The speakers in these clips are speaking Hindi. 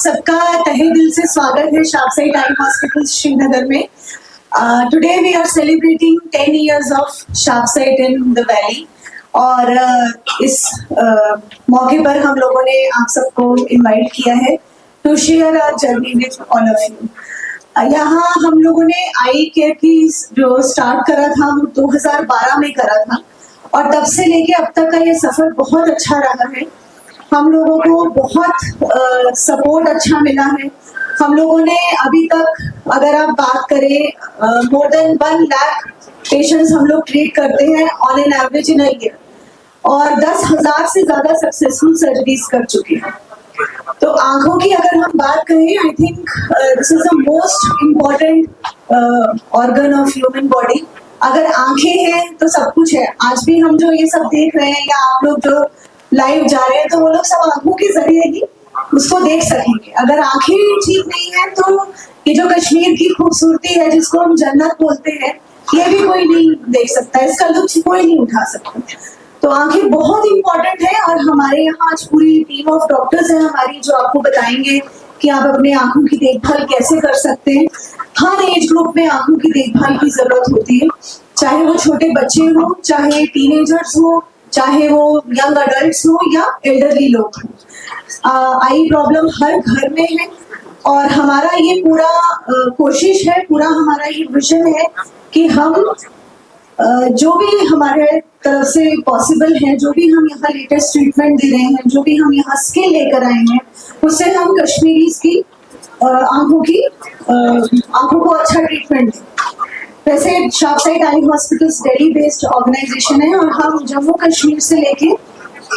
सबका तहे दिल से स्वागत है शाफसाइट आई हॉस्पिटल श्रीनगर में। Today we are celebrating 10 years of शाफसाइट इन द वैली और इस मौके पर हम लोगों ने आप सबको इनवाइट किया है to share our journey with all of you. यहाँ हम लोगों ने आई केयर की जो स्टार्ट करा था वो 2012 में करा था और तब से लेके अब तक का ये सफर बहुत अच्छा रहा है। हम लोगों को बहुत सपोर्ट अच्छा मिला है। हम लोगों ने अभी तक अगर आप बात करें मोर देन 1 लाख पेशेंट्स हम लोग ट्रीट करते हैं on an average in a year और 10,000 से ज्यादा सक्सेसफुल सर्जरीज कर चुके हैं। तो आंखों की अगर हम बात करें, I think this is the most important organ of human body. अगर आंखें हैं तो सब कुछ है। आज भी हम जो ये सब देख रहे हैं या आप लोग जो लाइव जा रहे हैं तो वो लोग सब आंखों के जरिए ही उसको देख सकेंगे। अगर आंखें ठीक नहीं है तो ये जो कश्मीर की खूबसूरती है जिसको हम जन्नत बोलते हैं ये भी कोई नहीं देख सकता, इसका लुत्फ कोई नहीं उठा सकता। तो आंखें बहुत इंपॉर्टेंट है और हमारे यहाँ आज पूरी टीम ऑफ डॉक्टर्स है हमारी जो आपको बताएंगे कि आप अपने आंखों की देखभाल कैसे कर सकते हैं। हर एज ग्रुप में आंखों की देखभाल की जरूरत होती है, चाहे वो छोटे बच्चे हो, चाहे टीनेजर्स हो, चाहे वो यंग अडल्ट्स हो या एल्डरली लोग हो। आई प्रॉब्लम हर घर में है और हमारा ये पूरा कोशिश है, पूरा हमारा ये विजन है कि हम जो भी हमारे तरफ से पॉसिबल है, जो भी हम यहाँ लेटेस्ट ट्रीटमेंट दे रहे हैं, जो भी हम यहाँ स्किल लेकर आए हैं, उससे हम कश्मीरीज की आंखों को अच्छा ट्रीटमेंट दें। वैसे शाफसाइट आई हॉस्पिटल्स दिल्ली बेस्ड ऑर्गेनाइजेशन है और हम जम्मू कश्मीर से लेके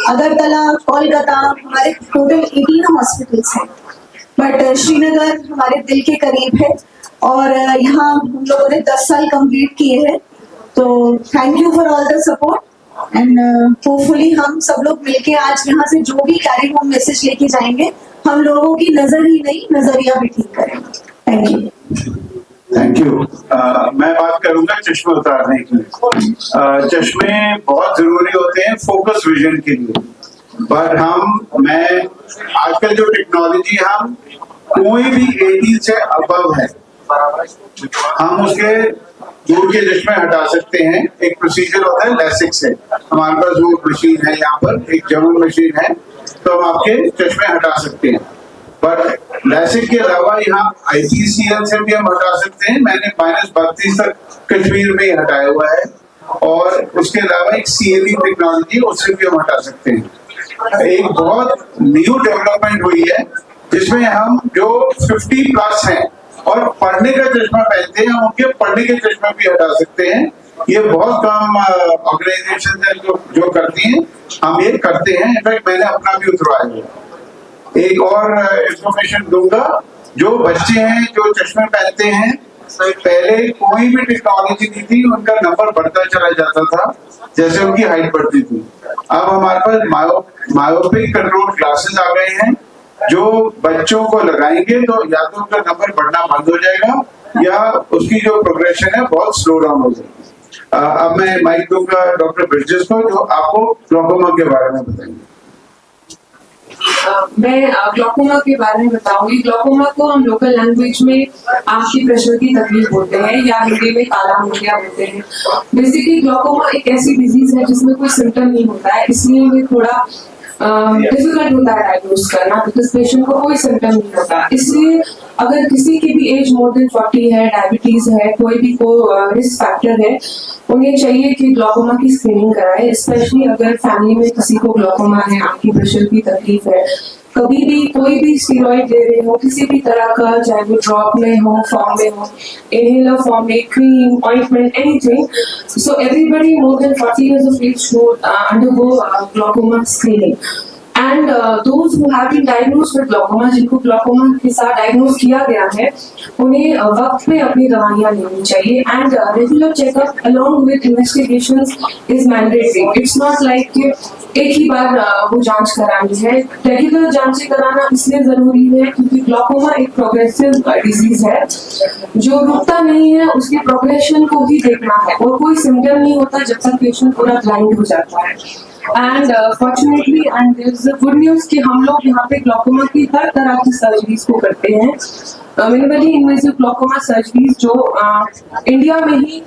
अगरतला, कोलकाता, हमारे टोटल 18 हॉस्पिटल्स हैं, बट श्रीनगर हमारे दिल के करीब है और यहाँ हम लोगों ने 10 साल कंप्लीट किए हैं। तो thank you for all the support and hopefully हम सब लोग मिलके आज यहाँ से जो भी कैरी होम मैसेज लेके जाएंगे, हम लोगों की नजर ही नहीं नजरिया भी ठीक करेंगे। Thank you. Thank you. मैं बात करूंगा चश्मे उतारने की। चश्मे बहुत जरूरी होते हैं फोकस विजन के लिए, पर मैं आजकल जो टेक्नोलॉजी हम कोई भी 18 से अबव है हम उसके दूर के चश्मे हटा सकते हैं। एक प्रोसीजर होता है लैसिक से, हमारे पास वो मशीन है, यहाँ पर एक जर्मन मशीन है, तो हम आपके चश्मे हटा सकते हैं। पर लैसिक के अलावा यहाँ IPCL से भी हम हटा सकते हैं। मैंने -32 तक कश्मीर में हटाया हुआ है और उसके अलावा एक CLE टेक्नोलॉजी उससे भी हम हटा सकते हैं। एक बहुत न्यू डेवलपमेंट हुई है जिसमें हम जो 50+ हैं और पढ़ने का चश्मा पहनते हैं, उनके पढ़ने के चश्मा भी हटा सकते हैं। ये बहुत कम ऑर्गेनाइजेशन है जो करती हैं, हम ये करते हैं। इनफैक्ट मैंने अपना भी उतरवाया है। एक और इंफॉर्मेशन दूंगा, जो बच्चे हैं जो चश्मे पहनते हैं, पहले कोई भी टेक्नोलॉजी नहीं थी, उनका नंबर बढ़ता चला जाता था जैसे उनकी हाइट बढ़ती थी। अब हमारे पास मायोपिक कंट्रोल ग्लासेस आ गए हैं जो बच्चों को लगाएंगे तो या तो उनका नंबर बढ़ना बंद हो जाएगा या उसकी जो प्रोग्रेशन है बहुत स्लो डाउन हो जाएगी। अब मैं माइक दूंगा डॉक्टर ब्रिजेस को जो आपको ग्लूकोमा के बारे में बताएंगे। मैं ग्लूकोमा के बारे में बताऊंगी। ग्लूकोमा को हम लोकल लैंग्वेज में आंख की प्रेशर की तकलीफ बोलते हैं या हिंदी में काला मोतिया बोलते हैं। बेसिकली ग्लूकोमा एक ऐसी डिजीज है जिसमें कोई सिम्टम नहीं होता है, इसलिए ये थोड़ा डिफिकल्ट होता है डायग्नोज करना, बिकॉज पेशेंट को कोई सिम्टम नहीं होता। इसलिए अगर किसी की भी एज मोर देन 40 है, डायबिटीज है, कोई भी रिस्क फैक्टर है, उन्हें चाहिए कि ग्लूकोमा की स्क्रीनिंग कराए। स्पेशली अगर फैमिली में किसी को ग्लूकोमा है, आपकी प्रेशर की तकलीफ है, कभी भी कोई भी स्टेरॉइड ले रहे हो किसी भी तरह का, चाहे वो ड्रॉप में हो, फॉर्म में हो, इनहेलर फॉर्म में, cream, ointment, anything, so everybody more than 40 years of age should undergo glaucoma screening. And those who have been diagnosed with glaucoma, जिनको ग्लूकोमा के साथ डायग्नोज किया गया है, उन्हें वक्त पे अपनी दवाइयाँ लेनी चाहिए। And regular checkup along with investigations is mandatory. It's not like कि एक ही बार वो जांच करानी है। रेगुलर जांचें कराना इसलिए जरूरी है क्योंकि ग्लूकोमा एक प्रोग्रेसिव डिजीज है जो रुकता नहीं है, उसके प्रोग्रेशन को ही देखना है और कोई सिम्टम नहीं होता जब तक पेशेंट पूरा ब्लाइंड हो जाता है। And fortunately and there is a good news कि हम लोग यहाँ पे ग्लॉकोमा की हर तरह की सर्जरीज को करते हैं। मिनिमली इन्वेसिव ग्लॉकोमा सर्जरीज जो इंडिया में ही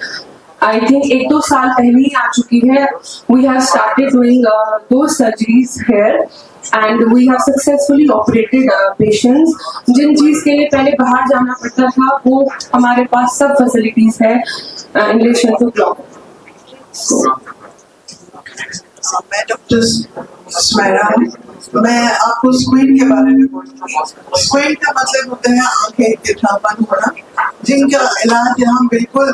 आई थिंक 1-2 साल पहले ही आ चुकी है। We have started doing those surgeries here and we have successfully operated patients. जिन चीज के लिए पहले बाहर जाना पड़ता था वो हमारे पास सब फैसिलिटीज है इन रिलेशन टू ग्लॉकोमा। मैं डॉक्टर स्मैरा हूँ। मैं आपको स्क्वीन के बारे में बोलूँगी। स्क्वीन का मतलब होता है आंखें तिरछापन होना, जिनका इलाज यहाँ बिल्कुल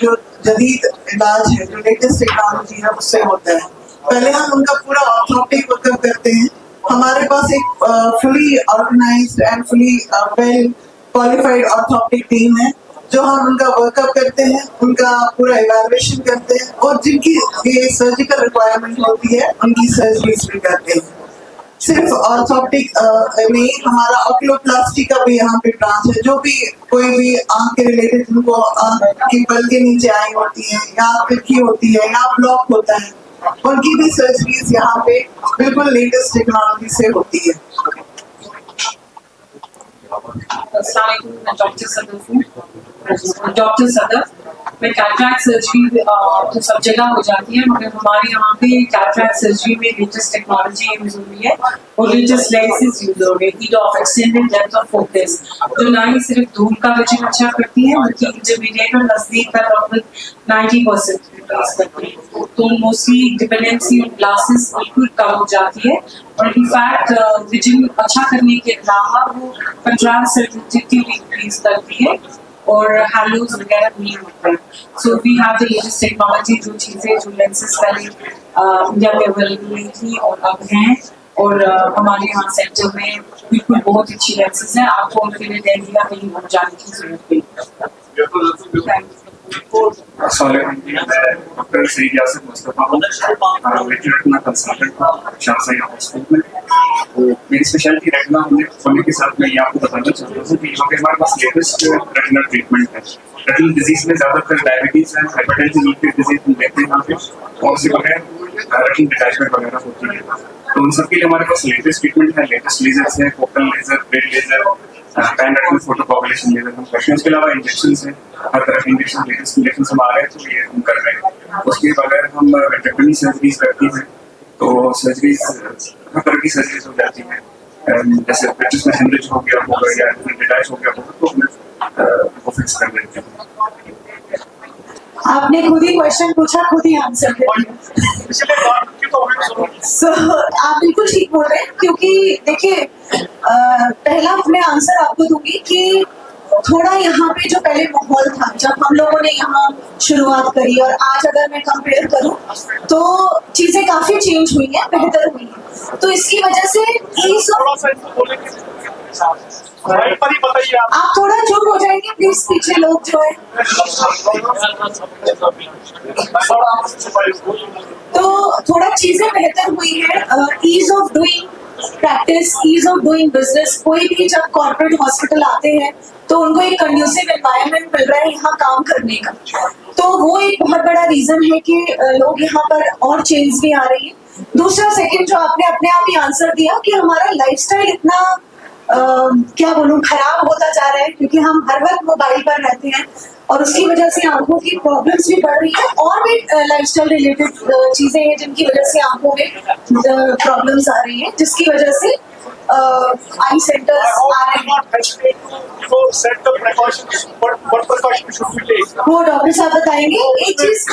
जो जदीद इलाज है, जो लेटेस्ट टेक्नोलॉजी है उससे होता है। पहले हम उनका पूरा ऑर्थोप्टिक वर्कअप करते हैं। हमारे पास एक fully organised and fully well qualified orthoptic team है जो हम उनका वर्कअप करते हैं, उनका पूरा इवैल्यूएशन करते हैं और जिनकी ये सर्जिकल रिक्वायरमेंट होती है उनकी सर्जरीज भी करते हैं। सिर्फ ऑर्थोप्टिक में हमारा ऑक्यूलोप्लास्टी का भी यहाँ पे ब्रांच है। जो भी कोई भी आंख के रिलेटेड जिनको आंख की बल के नीचे आई होती है या तिरछी होती है या ब्लॉक होता है, उनकी भी सर्जरीज यहाँ पे बिल्कुल लेटेस्ट टेक्नोलॉजी से होती है। डॉक्टर सदर में कैटरैक्ट सर्जरी तो सब जगह हो जाती है, मगर हमारे यहाँ पे कैटरैक्ट सर्जरी में लेटेस्ट टेक्नोलॉजी यूज हो रही है और लेटेस्ट लेंसेज यूज हो रही है of extended depth of focus, जो ना ही सिर्फ दूर का विजन अच्छा करती है बल्कि इंटरमीडिएट और नजदीक का लगभग 90% रिप्लेस करती है। तो मोस्टली डिपेंडेंसी ऑन ग्लासेस बिल्कुल कम हो जाती है और इनफैक्ट विजन अच्छा करने के अलावा वो कंट्रास्ट सेंसिटिविटी भी इंक्रीज करती है और हैलोज वगैरह नहीं होते हैं। So we have the latest technology, जो चीजें जो लेंसेज पहले इंडिया में अवेलेबल नहीं थी और अब हैं और हमारे यहाँ सेंटर में बिल्कुल बहुत अच्छी लेंसेज हैं। आपको उनके लिए दिल्ली या कहीं और जाने की जरूरत नहीं। Doctor Syed Yasir Mustafa retina consultant शाहसई हॉस्पिटल में। तो मेरी स्पेशलिटी रेटिना होने के साथ मैं ये आपको बताना चाहता हूँ कि यहाँ पे हमारे पास लेटेस्ट रेटिना ट्रीटमेंट है। रेटिनल डिजीज में ज्यादातर डायबिटीज है, हाइपरटेंशन डिजीज हम देखते हैं यहाँ पे, और उसके बगैर रेटिनल डिटैचमेंट वगैरह होती है। तो उन सबके लिए हमारे पास लेटेस्ट ट्रीटमेंट है, लेटेस्ट लेजर्स है, फोकल लेजर, ब्रेड laser, pan retinal photocoagulation laser हम करते हैं। उसके अलावा इंजेक्शंस हैं, हर तरह के इंजेक्शन, लेटेस्ट इंजेक्शंस हम आ रहे हैं तो ये हम कर रहे हैं। उसके बगैर हम वेटरनरी सर्जरीज करती हैं, तो सर्जरीज हर तरह की सर्जरीज हो जाती हैं। जैसे पेटिस में हेमरेज हो गया होगा या डिटैच हो गया होगा तो हमें वो फिक्स कर देते हैं। आपने खुद ही क्वेश्चन पूछा, खुद ही आंसर सो आप बिल्कुल ठीक बोल रहे हैं, क्योंकि देखिए पहला मैं आंसर आपको दूंगी कि थोड़ा यहाँ पे जो पहले माहौल था जब हम लोगों ने यहाँ शुरुआत करी और आज अगर मैं कंपेयर करूँ तो चीजें काफी चेंज हुई हैं, बेहतर हुई हैं। तो इसकी वजह से आप थोड़ा चुप हो जाएंगे प्लीज, पीछे लोग जो है। तो थोड़ा चीजें बेहतर हुई है, ease of doing practice, ease of doing business. कोई भी जब कॉर्पोरेट हॉस्पिटल आते हैं तो उनको एक कंड्यूसिव एनवायरनमेंट मिल रहा है यहाँ काम करने का, तो वो एक बहुत बड़ा रीजन है कि लोग यहाँ पर और चेंज भी आ रही है। दूसरा सेकंड जो आपने अपने आप ही आंसर दिया कि हमारा लाइफस्टाइल इतना क्या बोलूं खराब होता जा रहा है, क्योंकि हम हर वक्त मोबाइल पर रहते हैं और उसकी वजह से आंखों की प्रॉब्लम्स भी बढ़ रही है और भी लाइफस्टाइल रिलेटेड चीजें हैं जिनकी वजह से आंखों में प्रॉब्लम्स आ रही है, जिसकी वजह से आई सेंटर्स आ रहे हैं। वो डॉक्टर साहब बताएंगे। एक चीज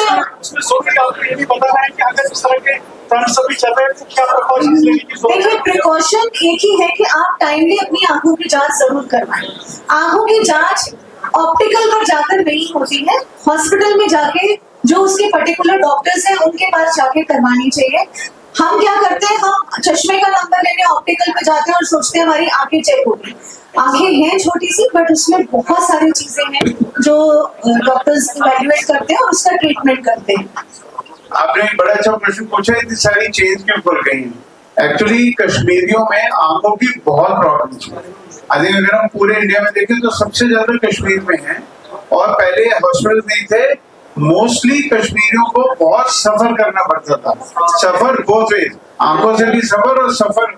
देखिए, प्रिकॉशन एक ही है कि आप टाइमली अपनी आंखों की जांच जरूर करवाएं। आंखों की जांच ऑप्टिकल पर जाकर नहीं होती है, हॉस्पिटल में जाके जो उसके पर्टिकुलर डॉक्टर्स हैं उनके पास जाके करवानी चाहिए। हम क्या करते हैं, हम चश्मे का नंबर लेने ऑप्टिकल पे जाते हैं और सोचते हैं हमारी आंखें चेक होगी। आंखें हैं छोटी सी, बट उसमें बहुत सारी चीजें हैं जो डॉक्टर्स इवैल्यूएट करते हैं और उसका ट्रीटमेंट करते हैं। आपने एक बड़ा अच्छा प्रश्न पूछा, इतनी सारी चेंज क्यों बढ़ गई है। एक्चुअली कश्मीरियों में आंखों की बहुत प्रॉब्लम है। अगर हम पूरे इंडिया में देखें तो सबसे ज्यादा कश्मीर में है, और पहले हॉस्पिटल नहीं थे मोस्टली कश्मीरियों को बहुत सफर करना पड़ता था, सफर बोथ वेज, आंखों से भी सफर और सफर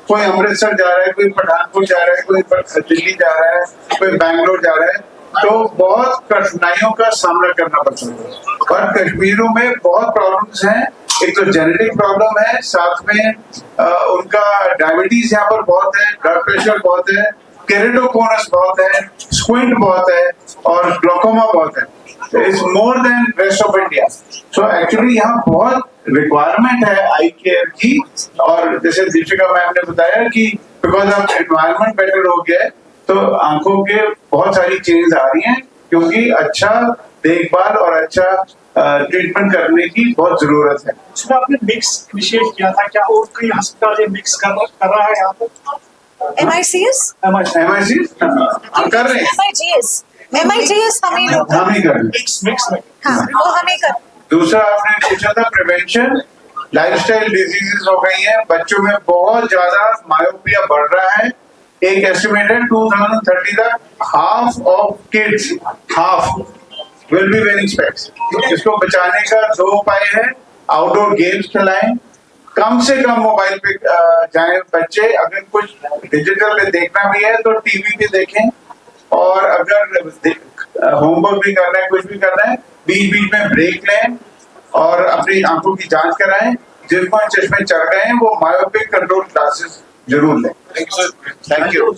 कोई अमृतसर जा रहा है, कोई पठानकोट जा रहा है, कोई दिल्ली जा रहा है, कोई बैंगलोर जा रहा है, तो बहुत कठिनाइयों का सामना करना पड़ता है। और कश्मीरियों में बहुत प्रॉब्लम्स हैं, एक तो जेनेटिक प्रॉब्लम है, साथ में उनका डायबिटीज यहाँ पर बहुत है, ब्लड प्रेशर बहुत है, केरेटोकोनस बहुत है, स्क्विंट बहुत है और ग्लोकोमा बहुत है। It's more than rest of India. So actually यहाँ बहुत रिक्वायरमेंट है आई केयर की। और जैसे दीपिका मैम ने बताया कि बिकॉज ऑफ एनवायरमेंट बेटर हो गया है, तो आंखों के बहुत सारी चेंज आ रही हैं, क्योंकि अच्छा देखभाल और अच्छा ट्रीटमेंट करने की बहुत जरूरत है। उसमें आपने मिक्स इनिशिएट किया था, क्या और कई अस्पताल ये मिक्स कर रहा है यहाँ पर? MICS? MIC हम कर रहे हैं, MIGS हम ही लोग हम ही कर रहे हैं। मिक्स में हाँ वो हम ही कर। दूसरा आपने पूछा था प्रिवेंशन, लाइफस्टाइल डिजीजेस हो गई हैं, बच्चों में बहुत ज्यादा मायोपिया बढ़ रहा है। एक एस्टिमेट है 2030 तक half of kids will be wearing specs. इसको बचाने का दो उपाय है, आउटडोर गेम्स खिलाएं, कम से कम मोबाइल पे जाएं बच्चे, अगर कुछ डिजिटल पे देखना भी है तो टीवी पे देखें, और अगर होमवर्क भी करना है, कुछ भी करना है, बीच बीच में ब्रेक लें और अपनी आंखों की जांच कराएं। जिनको चश्मे चढ़ गए हैं वो मायोपिक कंट्रोल क्लासेस जरूर लें। Thank you.